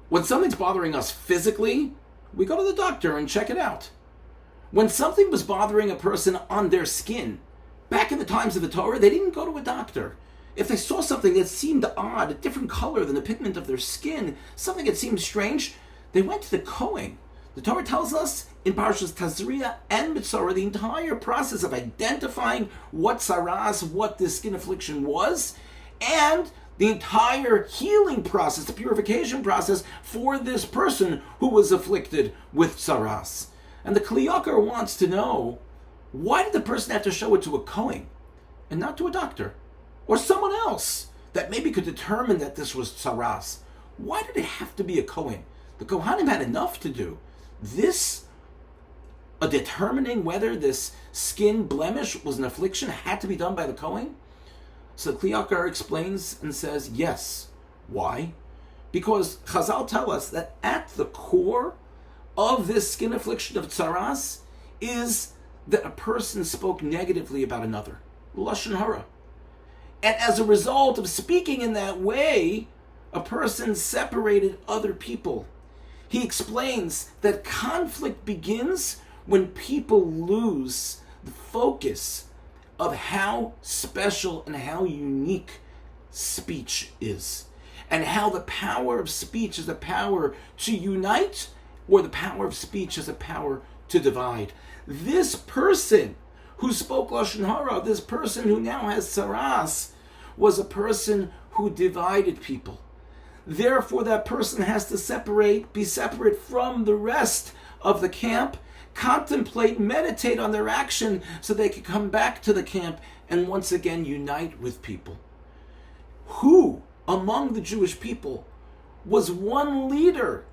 When something's bothering us physically, we go to the doctor and check it out. When something was bothering a person on their skin, back in the times of the Torah, they didn't go to a doctor. If they saw something that seemed odd, a different color than the pigment of their skin, something that seemed strange, they went to the Kohen. The Torah tells us in Parshas Tazria and Metzora, the entire process of identifying what saras, what this skin affliction was, and the entire healing process, the purification process for this person who was afflicted with saras. And the Kli Yakar wants to know, why did the person have to show it to a Kohen and not to a doctor or someone else that maybe could determine that this was saras? Why did it have to be a Kohen? The Kohanim had enough to do. Determining whether this skin blemish was an affliction had to be done by the Kohen? So Kli Yakar explains and says, yes. Why? Because Chazal tell us that at the core of this skin affliction of tsaras is that a person spoke negatively about another. Lashon hara. And as a result of speaking in that way, a person separated other people. He explains that conflict begins when people lose the focus of how special and how unique speech is, and how the power of speech is the power to unite, or the power of speech is a power to divide. This person who spoke Lashon Hara, this person who now has saras, was a person who divided people. Therefore, that person has to be separate from the rest of the camp, contemplate, meditate on their action so they can come back to the camp and once again unite with people. Who among the Jewish people was one leader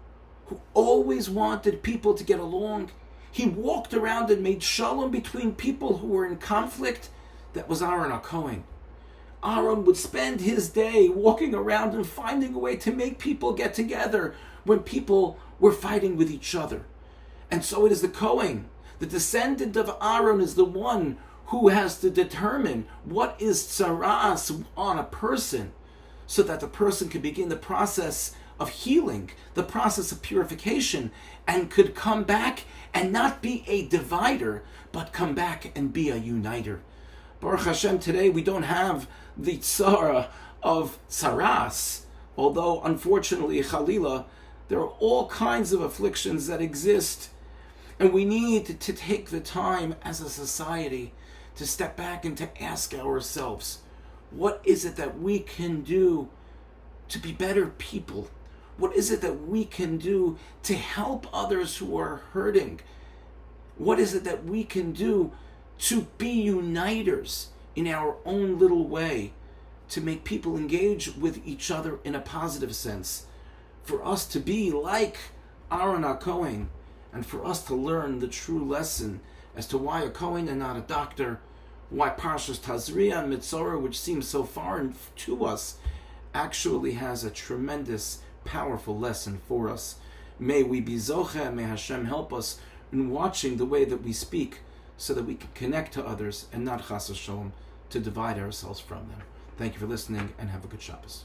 who always wanted people to get along? He walked around and made shalom between people who were in conflict. That was Aaron HaKohen. Aaron would spend his day walking around and finding a way to make people get together when people were fighting with each other. And so it is the Kohen, the descendant of Aaron, is the one who has to determine what is tsaras on a person, so that the person can begin the process of healing, the process of purification, and could come back and not be a divider, but come back and be a uniter. Baruch Hashem, today we don't have the tzara of tsaras, although unfortunately, Chalila, there are all kinds of afflictions that exist, and we need to take the time as a society to step back and to ask ourselves, what is it that we can do to be better people? What is it that we can do to help others who are hurting? What is it that we can do to be uniters in our own little way, to make people engage with each other in a positive sense, for us to be like Aaron HaKohen, and for us to learn the true lesson as to why a Kohen and not a doctor, why Parshas Tazria and Metzora, which seems so foreign to us, actually has a tremendous, powerful lesson for us. May we be zoche, may Hashem help us in watching the way that we speak, so that we can connect to others and not chas v'sholom to divide ourselves from them. Thank you for listening, and have a good Shabbos.